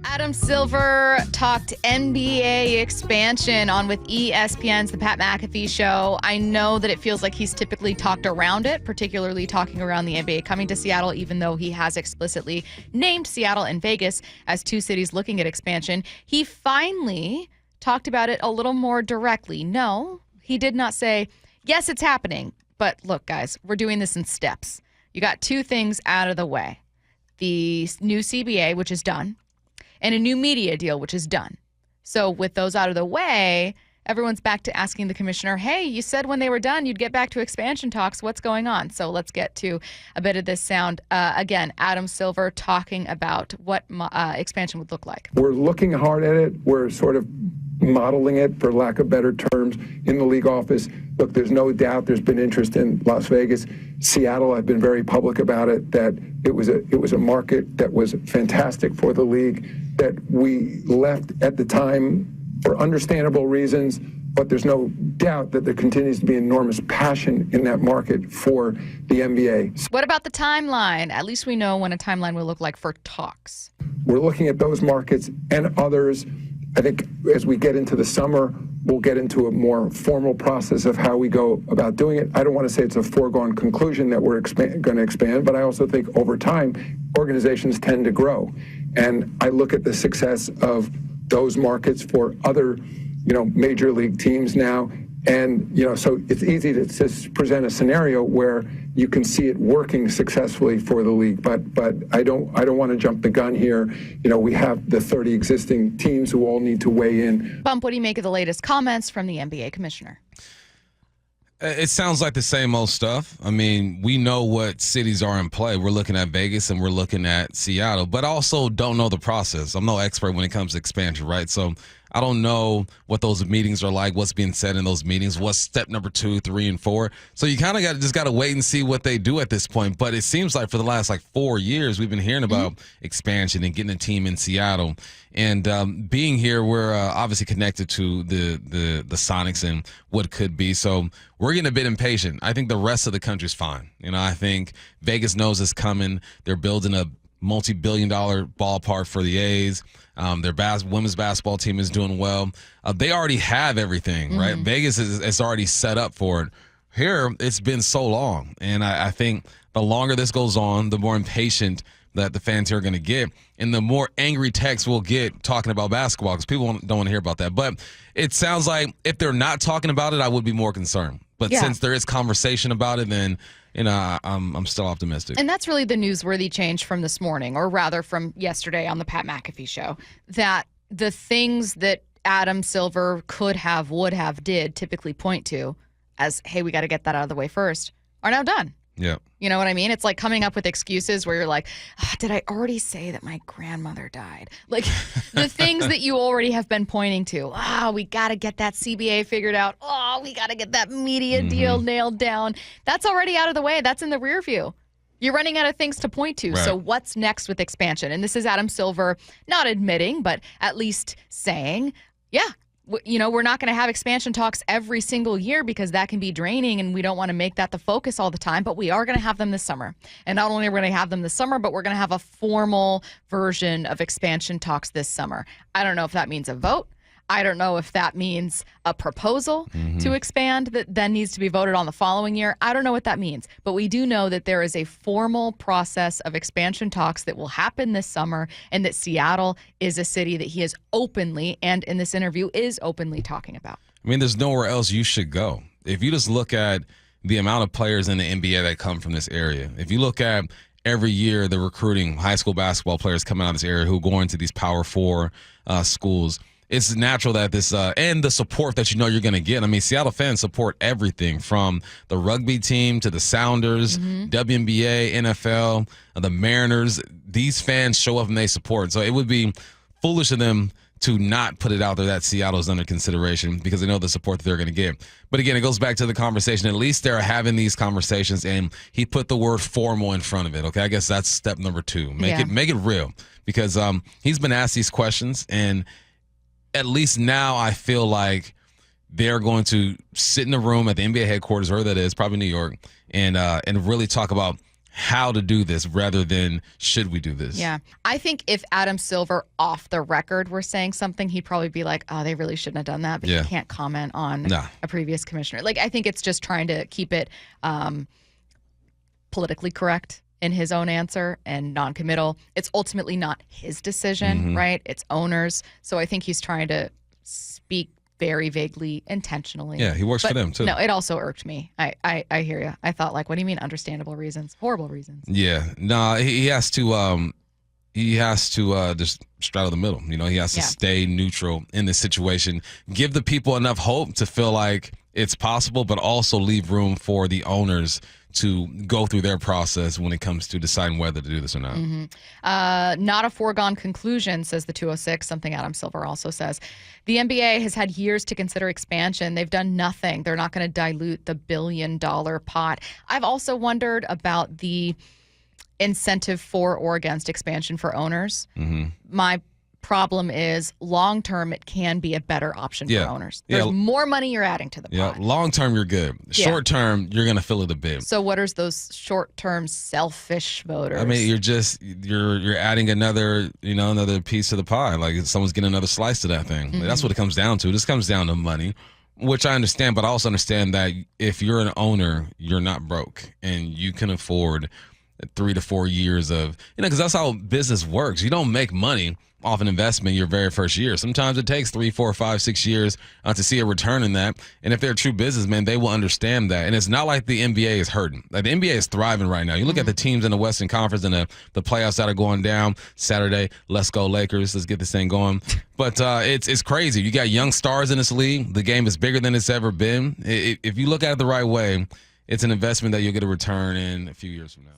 Adam Silver talked NBA expansion on with ESPN's The Pat McAfee Show. I know that it feels like he's typically talked around it, particularly talking around the NBA coming to Seattle, even though he has explicitly named Seattle and Vegas as two cities looking at expansion. He finally talked about it a little more directly. No, he did not say, yes, it's happening. But look, guys, we're doing this in steps. You got two things out of the way. The new CBA, which is done, and a new media deal, which is done. So with those out of the way, everyone's back to asking the commissioner, hey, you said when they were done you'd get back to expansion talks. What's going on? So let's get to a bit of this sound. Again, Adam Silver talking about what expansion would look like. We're looking hard at it. We're sort of modeling it, for lack of better terms, in the league office. Look, there's no doubt there's been interest in Las Vegas. Seattle, I've been very public about it, that it was a market that was fantastic for the league, that we left at the time for understandable reasons, but there's no doubt that there continues to be enormous passion in that market for the NBA. What about the timeline? At least we know when a timeline will look like for talks. We're looking at those markets and others. I think as we get into the summer, we'll get into a more formal process of how we go about doing it. I don't want to say it's a foregone conclusion that we're going to expand, but I also think over time, organizations tend to grow. And I look at the success of those markets for other, major league teams now. And, so it's easy to just present a scenario where you can see it working successfully for the league. But I don't want to jump the gun here. We have the 30 existing teams who all need to weigh in. Bump, what do you make of the latest comments from the NBA commissioner? It sounds like the same old stuff. I mean, we know what cities are in play. We're looking at Vegas and we're looking at Seattle, but I also don't know the process. I'm no expert when it comes to expansion, right? So I don't know what those meetings are like, what's being said in those meetings, what's step number 2, 3, and 4. So you kind of got to wait and see what they do at this point. But it seems like for the last 4 years, we've been hearing about expansion and getting a team in Seattle. And being here, we're obviously connected to the Sonics and what could be. So we're getting a bit impatient. I think the rest of the country's fine. I think Vegas knows it's coming. They're building a multi-billion-dollar ballpark for the A's. Their women's basketball team is doing well. They already have everything, right? Vegas is already set up for it. Here, it's been so long. And I think the longer this goes on, the more impatient that the fans here are going to get, and the more angry texts we'll get talking about basketball, because people don't want to hear about that. But it sounds like if they're not talking about it, I would be more concerned. But since there is conversation about it, then I'm still optimistic. And that's really the newsworthy change from this morning, or rather from yesterday on the Pat McAfee Show, that the things that Adam Silver could have, would have, did typically point to as, hey, we got to get that out of the way first, are now done. Yeah. You know what I mean? It's like coming up with excuses where you're like, did I already say that my grandmother died? Like the things that you already have been pointing to. We got to get that CBA figured out. We got to get that media deal nailed down. That's already out of the way. That's in the rear view. You're running out of things to point to. Right. So what's next with expansion? And this is Adam Silver not admitting, but at least saying, we're not going to have expansion talks every single year because that can be draining and we don't want to make that the focus all the time, but we are going to have them this summer. And not only are we going to have them this summer, but we're going to have a formal version of expansion talks this summer. I don't know if that means a vote. I don't know if that means a proposal to expand that then needs to be voted on the following year. I don't know what that means, but we do know that there is a formal process of expansion talks that will happen this summer, and that Seattle is a city that he is openly, and in this interview is openly talking about. I mean, there's nowhere else you should go. If you just look at the amount of players in the NBA that come from this area, if you look at every year the recruiting high school basketball players coming out of this area who go into these Power 4 schools, it's natural that this and the support that you're going to get. I mean, Seattle fans support everything from the rugby team to the Sounders, WNBA, NFL, the Mariners. These fans show up and they support. So it would be foolish of them to not put it out there that Seattle is under consideration because they know the support that they're going to get. But again, it goes back to the conversation. At least they're having these conversations, and he put the word formal in front of it. Okay, I guess that's step number 2. Make it real, because he's been asked these questions, and at least now I feel like they're going to sit in a room at the NBA headquarters, wherever that is, probably New York, and really talk about how to do this rather than should we do this. Yeah. I think if Adam Silver off the record were saying something, he'd probably be like, oh, they really shouldn't have done that, but Yeah. he can't comment on a previous commissioner. Like, I think it's just trying to keep it politically correct in his own answer and non-committal. It's ultimately not his decision, right? It's owners. So I think he's trying to speak very vaguely, intentionally. Yeah, he works for them too. No, it also irked me. I hear you. I thought, like, what do you mean understandable reasons? Horrible reasons. Yeah, no, he has to just straddle the middle. You know, he has to stay neutral in this situation, give the people enough hope to feel like it's possible, but also leave room for the owners to go through their process when it comes to deciding whether to do this or not. Not a foregone conclusion, says the 206, something Adam Silver also says. The NBA has had years to consider expansion. They've done nothing. They're not going to dilute the billion-dollar pot. I've also wondered about the incentive for or against expansion for owners. My problem is long-term, it can be a better option for owners. There's more money you're adding to the pot. Yeah, long-term, you're good. Short-term, you're going to feel it a bit. So what are those short-term selfish voters? I mean, you're adding another piece of the pie. Like someone's getting another slice of that thing. Like, that's what it comes down to. This comes down to money, which I understand, but I also understand that if you're an owner, you're not broke and you can afford 3 to 4 years of, because that's how business works. You don't make money off an investment your very first year. Sometimes it takes 3, 4, 5, 6 years to see a return in that. And if they're a true businessman, they will understand that. And it's not like the NBA is hurting. Like the NBA is thriving right now. You look at the teams in the Western Conference and the playoffs that are going down Saturday. Let's go Lakers. Let's get this thing going. But it's crazy. You got young stars in this league. The game is bigger than it's ever been. If you look at it the right way, it's an investment that you'll get a return in a few years from now.